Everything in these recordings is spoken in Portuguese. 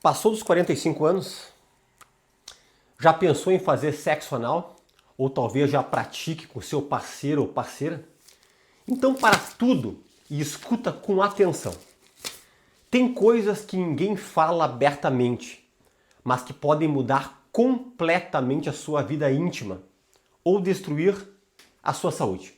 Passou dos 45 anos? Já pensou em fazer sexo anal? Ou talvez já pratique com seu parceiro ou parceira? Então para tudo e escuta com atenção. Tem coisas que ninguém fala abertamente, mas que podem mudar completamente a sua vida íntima ou destruir a sua saúde.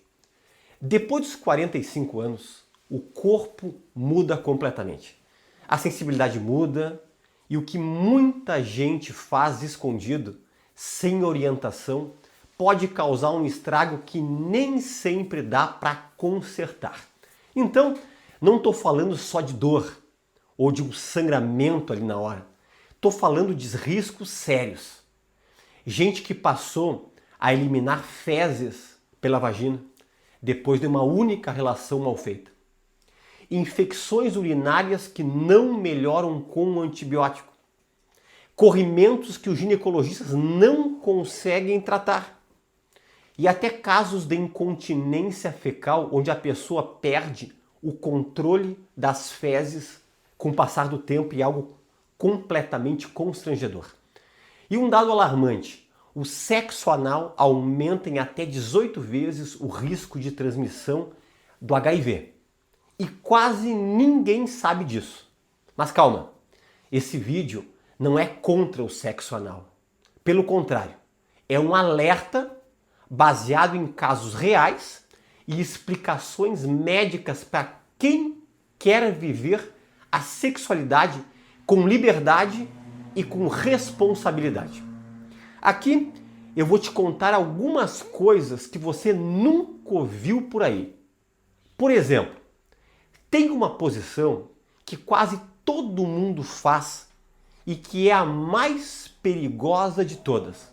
Depois dos 45 anos, o corpo muda completamente. A sensibilidade muda e o que muita gente faz escondido, sem orientação, pode causar um estrago que nem sempre dá para consertar. Então, não estou falando só de dor ou de um sangramento ali na hora. Estou falando de riscos sérios. Gente que passou a eliminar fezes pela vagina depois de uma única relação mal feita. Infecções urinárias que não melhoram com o antibiótico. Corrimentos que os ginecologistas não conseguem tratar. E até casos de incontinência fecal, onde a pessoa perde o controle das fezes com o passar do tempo e algo completamente constrangedor. E um dado alarmante, o sexo anal aumenta em até 18 vezes o risco de transmissão do HIV. E quase ninguém sabe disso. Mas calma, esse vídeo não é contra o sexo anal. Pelo contrário, é um alerta baseado em casos reais e explicações médicas para quem quer viver a sexualidade com liberdade e com responsabilidade. Aqui eu vou te contar algumas coisas que você nunca ouviu por aí. Por exemplo, tem uma posição que quase todo mundo faz e que é a mais perigosa de todas.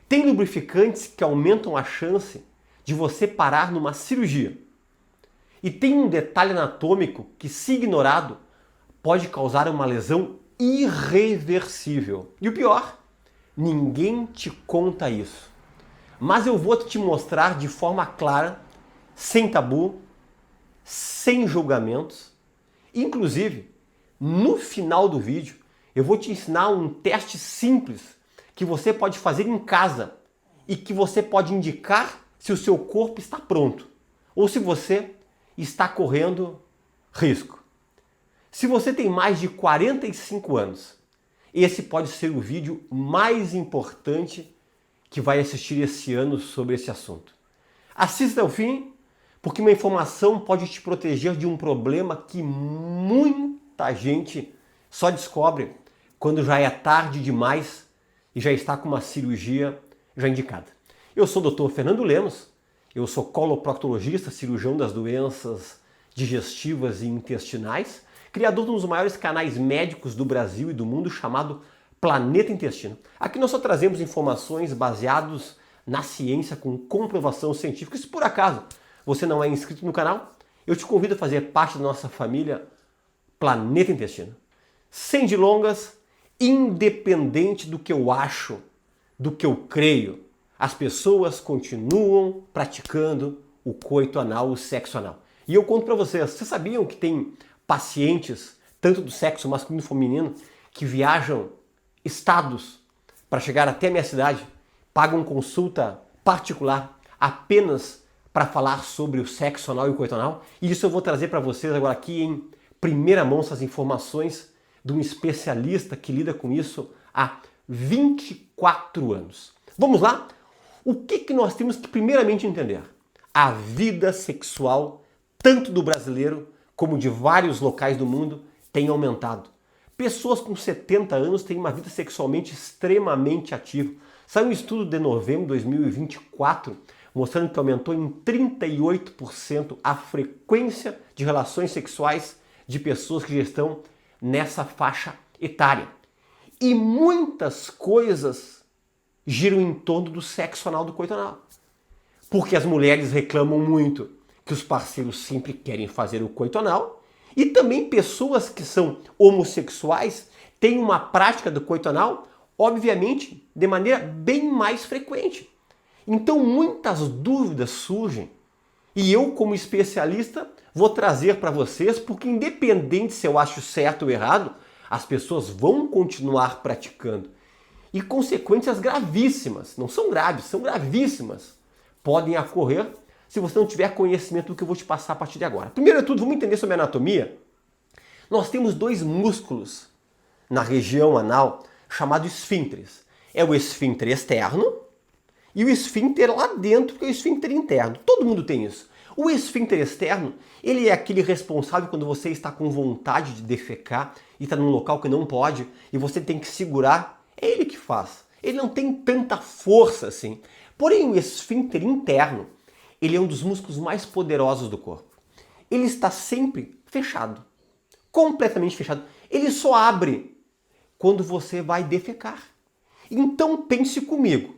Tem lubrificantes que aumentam a chance de você parar numa cirurgia. E tem um detalhe anatômico que, se ignorado, pode causar uma lesão irreversível. E o pior, ninguém te conta isso. Mas eu vou te mostrar de forma clara, sem tabu, sem julgamentos. Inclusive, no final do vídeo, eu vou te ensinar um teste simples que você pode fazer em casa e que você pode indicar se o seu corpo está pronto ou se você está correndo risco. Se você tem mais de 45 anos, esse pode ser o vídeo mais importante que vai assistir esse ano sobre esse assunto. Assista ao fim, porque uma informação pode te proteger de um problema que muita gente só descobre quando já é tarde demais e já está com uma cirurgia já indicada. Eu sou o Dr. Fernando Lemos, eu sou coloproctologista, cirurgião das doenças digestivas e intestinais, criador de um dos maiores canais médicos do Brasil e do mundo chamado Planeta Intestino. Aqui nós só trazemos informações baseadas na ciência com comprovação científica. Se por acaso você não é inscrito no canal, eu te convido a fazer parte da nossa família Planeta Intestino. Sem delongas, independente do que eu acho, do que eu creio, as pessoas continuam praticando o coito anal, o sexo anal. E eu conto para vocês sabiam que tem pacientes, tanto do sexo masculino e feminino, que viajam estados para chegar até a minha cidade, pagam consulta particular apenas para falar sobre o sexo anal e o coito anal? E isso eu vou trazer para vocês agora aqui em primeira mão, essas informações de um especialista que lida com isso há 24 anos. Vamos lá? O que nós temos que primeiramente entender? A vida sexual, tanto do brasileiro como de vários locais do mundo, tem aumentado. Pessoas com 70 anos têm uma vida sexualmente extremamente ativa. Saiu um estudo de novembro de 2024 mostrando que aumentou em 38% a frequência de relações sexuais de pessoas que já estão nessa faixa etária. E muitas coisas giram em torno do sexo anal, do coito anal. Porque as mulheres reclamam muito que os parceiros sempre querem fazer o coito anal e também pessoas que são homossexuais têm uma prática do coito anal, obviamente, de maneira bem mais frequente. Então muitas dúvidas surgem e eu, como especialista, vou trazer para vocês, porque independente se eu acho certo ou errado, As pessoas vão continuar praticando. E consequências gravíssimas, não são graves, são gravíssimas, podem ocorrer se você não tiver conhecimento do que eu vou te passar a partir de agora. Primeiro de tudo, vamos entender sobre a anatomia. Nós temos dois músculos na região anal chamados esfíncteres. É o esfíncter externo e o esfíncter lá dentro, que é o esfíncter interno. Todo mundo tem isso. O esfíncter externo, ele é aquele responsável quando você está com vontade de defecar e está num local que não pode e você tem que segurar. É ele que faz. Ele não tem tanta força assim. Porém, o esfíncter interno, ele é um dos músculos mais poderosos do corpo. Ele está sempre fechado. Completamente fechado. Ele só abre quando você vai defecar. Então pense comigo.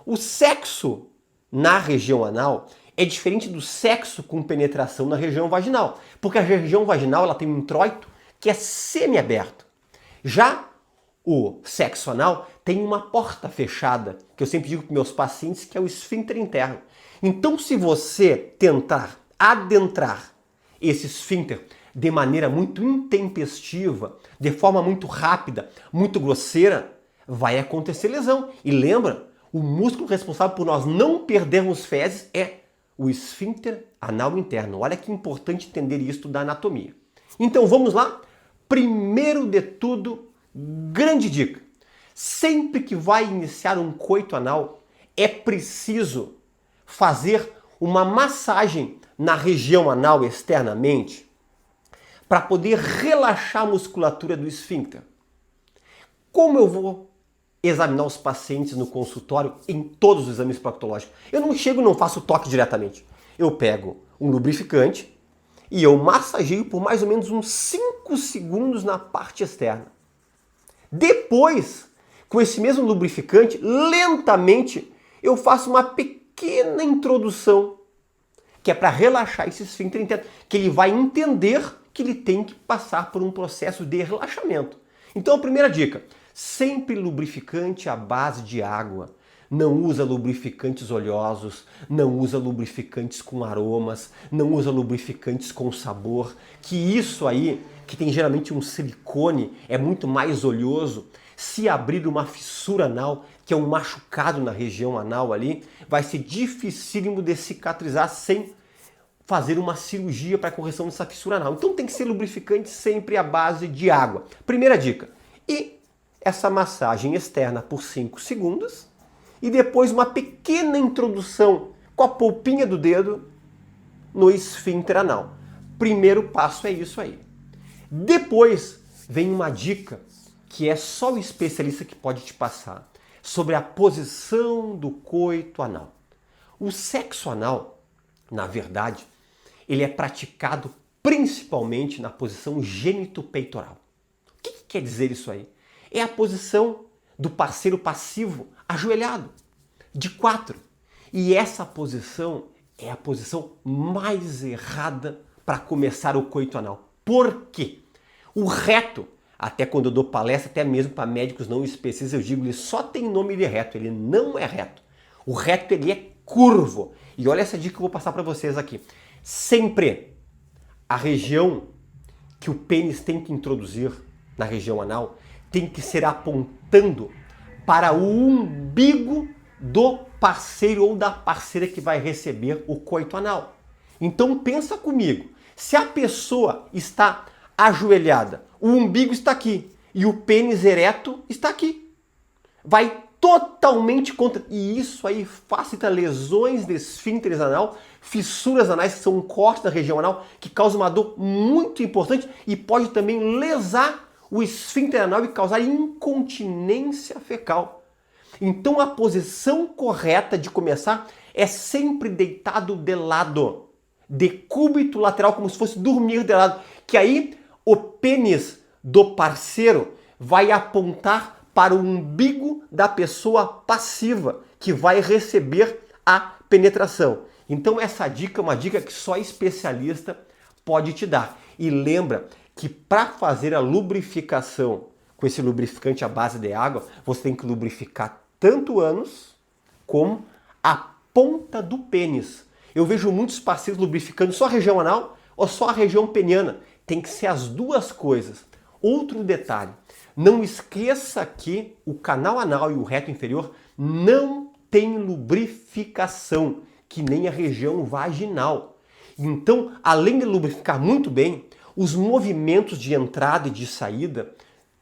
O sexo na região anal é diferente do sexo com penetração na região vaginal. Porque a região vaginal ela tem um introito que é semiaberto. Já o sexo anal tem uma porta fechada, que eu sempre digo para meus pacientes que é o esfíncter interno. Então se você tentar adentrar esse esfíncter de maneira muito intempestiva, de forma muito rápida, muito grosseira, vai acontecer lesão. E lembra, o músculo responsável por nós não perdermos fezes é o esfíncter anal interno. Olha que importante entender isso da anatomia. Então vamos lá? Primeiro de tudo, grande dica. Sempre que vai iniciar um coito anal, é preciso fazer uma massagem na região anal externamente para poder relaxar a musculatura do esfíncter. Como eu vou examinar os pacientes no consultório em todos os exames proctológicos? Eu não chego e não faço toque diretamente. Eu pego um lubrificante e eu massageio por mais ou menos uns 5 segundos na parte externa. Depois, com esse mesmo lubrificante, lentamente, eu faço uma pequena introdução, que é para relaxar esse esfíncter interno, que ele vai entender que ele tem que passar por um processo de relaxamento. Então a primeira dica, sempre lubrificante à base de água. Não usa lubrificantes oleosos, não usa lubrificantes com aromas, não usa lubrificantes com sabor, que isso aí, que tem geralmente um silicone, é muito mais oleoso. Se abrir uma fissura anal, que é um machucado na região anal ali, vai ser dificílimo de cicatrizar sem fazer uma cirurgia para correção dessa fissura anal. Então tem que ser lubrificante sempre à base de água. Primeira dica. E essa massagem externa por 5 segundos e depois uma pequena introdução com a polpinha do dedo no esfíncter anal. Primeiro passo é isso aí. Depois vem uma dica que é só o especialista que pode te passar sobre a posição do coito anal. O sexo anal, na verdade, ele é praticado principalmente na posição gênito-peitoral. O que quer dizer isso aí? É a posição do parceiro passivo ajoelhado, de 4. E essa posição é a posição mais errada para começar o coito anal. Por quê? O reto, até quando eu dou palestra, até mesmo para médicos não especialistas, eu digo, ele só tem nome de reto, ele não é reto. O reto ele é curvo. E olha essa dica que eu vou passar para vocês aqui. Sempre a região que o pênis tem que introduzir na região anal tem que ser apontando para o umbigo do parceiro ou da parceira que vai receber o coito anal. Então pensa comigo, se a pessoa está ajoelhada, o umbigo está aqui e o pênis ereto está aqui. Vai totalmente contra. E isso aí facilita lesões de esfíncteres anal, fissuras anais, que são um corte da região anal, que causa uma dor muito importante e pode também lesar o esfíncter anal e causar incontinência fecal. Então a posição correta de começar é sempre deitado de lado, decúbito lateral, como se fosse dormir de lado, que aí o pênis do parceiro vai apontar para o umbigo da pessoa passiva que vai receber a penetração. Então essa dica é uma dica que só especialista pode te dar. E lembra que para fazer a lubrificação com esse lubrificante à base de água, você tem que lubrificar tanto o ânus como a ponta do pênis. Eu vejo muitos parceiros lubrificando só a região anal ou só a região peniana. Tem que ser as duas coisas. Outro detalhe, não esqueça que o canal anal e o reto inferior não tem lubrificação, que nem a região vaginal. Então, além de lubrificar muito bem, os movimentos de entrada e de saída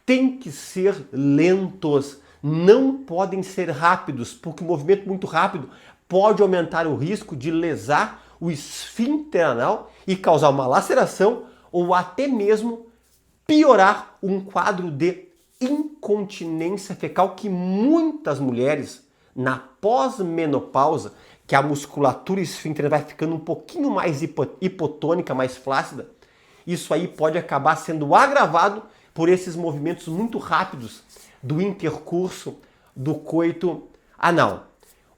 têm que ser lentos, não podem ser rápidos, porque o movimento muito rápido pode aumentar o risco de lesar o esfíncter anal e causar uma laceração ou até mesmo piorar um quadro de incontinência fecal que muitas mulheres, na pós-menopausa, que a musculatura esfíncter vai ficando um pouquinho mais hipotônica, mais flácida, isso aí pode acabar sendo agravado por esses movimentos muito rápidos do intercurso do coito anal.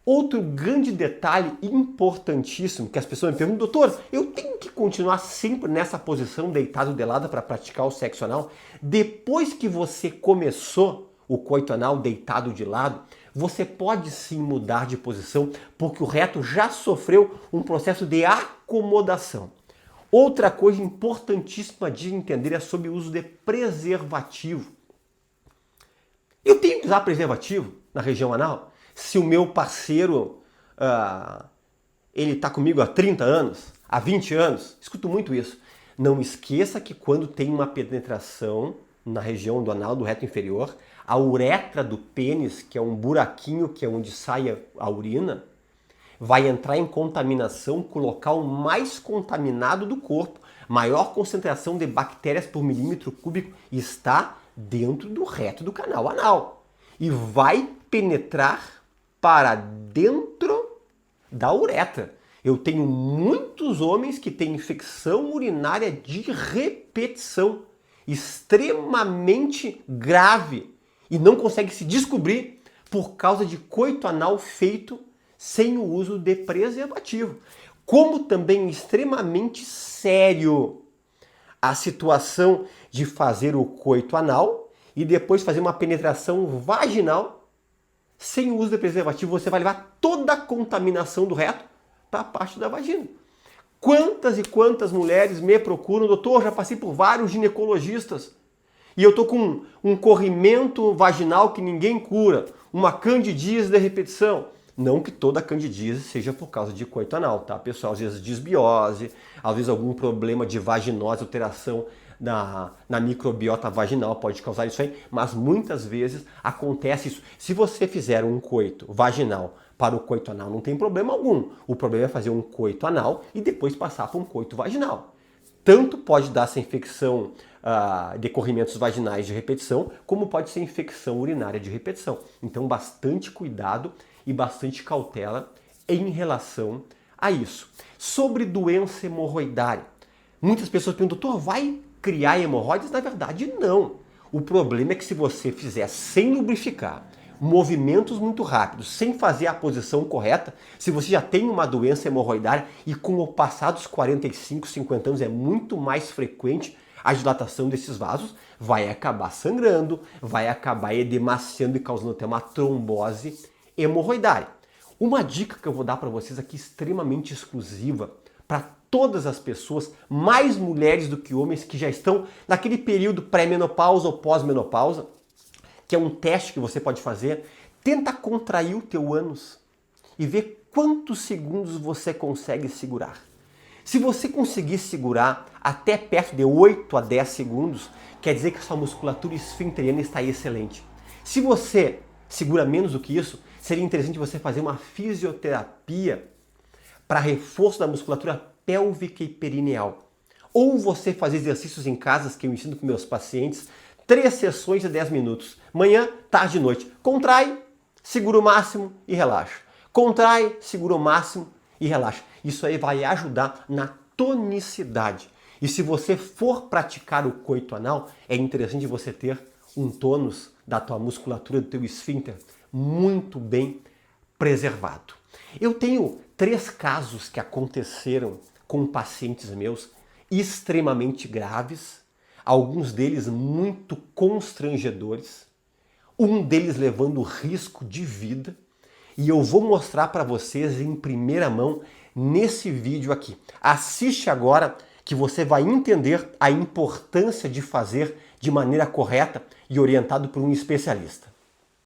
Outro grande detalhe importantíssimo que as pessoas me perguntam, doutor, eu tenho que continuar sempre nessa posição deitado de lado para praticar o sexo anal? Depois que você começou o coito anal deitado de lado, você pode sim mudar de posição, porque o reto já sofreu um processo de acomodação. Outra coisa importantíssima de entender é sobre o uso de preservativo. Eu tenho que usar preservativo na região anal? Se o meu parceiro, ele está comigo há 30 anos, há 20 anos, escuto muito isso. Não esqueça que quando tem uma penetração na região do anal, do reto inferior, a uretra do pênis, que é um buraquinho que é onde sai a urina, vai entrar em contaminação com o local mais contaminado do corpo. Maior concentração de bactérias por milímetro cúbico está dentro do reto do canal anal. E vai penetrar para dentro da uretra. Eu tenho muitos homens que têm infecção urinária de repetição, extremamente grave, e não conseguem se descobrir por causa de coito anal feito sem o uso de preservativo. Como também extremamente sério a situação de fazer o coito anal e depois fazer uma penetração vaginal sem o uso de preservativo. Você vai levar toda a contaminação do reto para a parte da vagina. Quantas e quantas mulheres me procuram, doutor, já passei por vários ginecologistas e eu tô com um corrimento vaginal que ninguém cura, uma candidíase de repetição. Não que toda candidíase seja por causa de coito anal, tá, pessoal? Às vezes disbiose, às vezes algum problema de vaginose, alteração na microbiota vaginal pode causar isso aí, mas muitas vezes acontece isso. Se você fizer um coito vaginal para o coito anal, não tem problema algum. O problema é fazer um coito anal e depois passar para um coito vaginal. Tanto pode dar essa infecção de corrimentos vaginais de repetição, como pode ser infecção urinária de repetição. Então, bastante cuidado e bastante cautela em relação a isso. Sobre doença hemorroidária. Muitas pessoas perguntam, doutor, vai criar hemorroides? Na verdade, não. O problema é que se você fizer sem lubrificar, movimentos muito rápidos, sem fazer a posição correta, se você já tem uma doença hemorroidária e com o passar dos 45, 50 anos é muito mais frequente a dilatação desses vasos, vai acabar sangrando, vai acabar edemaciando e causando até uma trombose hemorroidária. Uma dica que eu vou dar para vocês aqui extremamente exclusiva para todas as pessoas, mais mulheres do que homens, que já estão naquele período pré-menopausa ou pós-menopausa, que é um teste que você pode fazer. Tenta contrair o teu ânus e ver quantos segundos você consegue segurar. Se você conseguir segurar até perto de 8 a 10 segundos, quer dizer que a sua musculatura esfinteriana está excelente. Se você segura menos do que isso, seria interessante você fazer uma fisioterapia para reforço da musculatura pélvica e perineal. Ou você fazer exercícios em casa, que eu ensino para meus pacientes, 3 sessões de 10 minutos, manhã, tarde e noite. Contrai, segura o máximo e relaxa. Contrai, segura o máximo e relaxa. Isso aí vai ajudar na tonicidade. E se você for praticar o coito anal, é interessante você ter um tônus da tua musculatura, do teu esfíncter, muito bem preservado. Eu tenho 3 casos que aconteceram com pacientes meus extremamente graves, alguns deles muito constrangedores, um deles levando risco de vida, e eu vou mostrar para vocês em primeira mão nesse vídeo aqui. Assiste agora que você vai entender a importância de fazer de maneira correta e orientado por um especialista.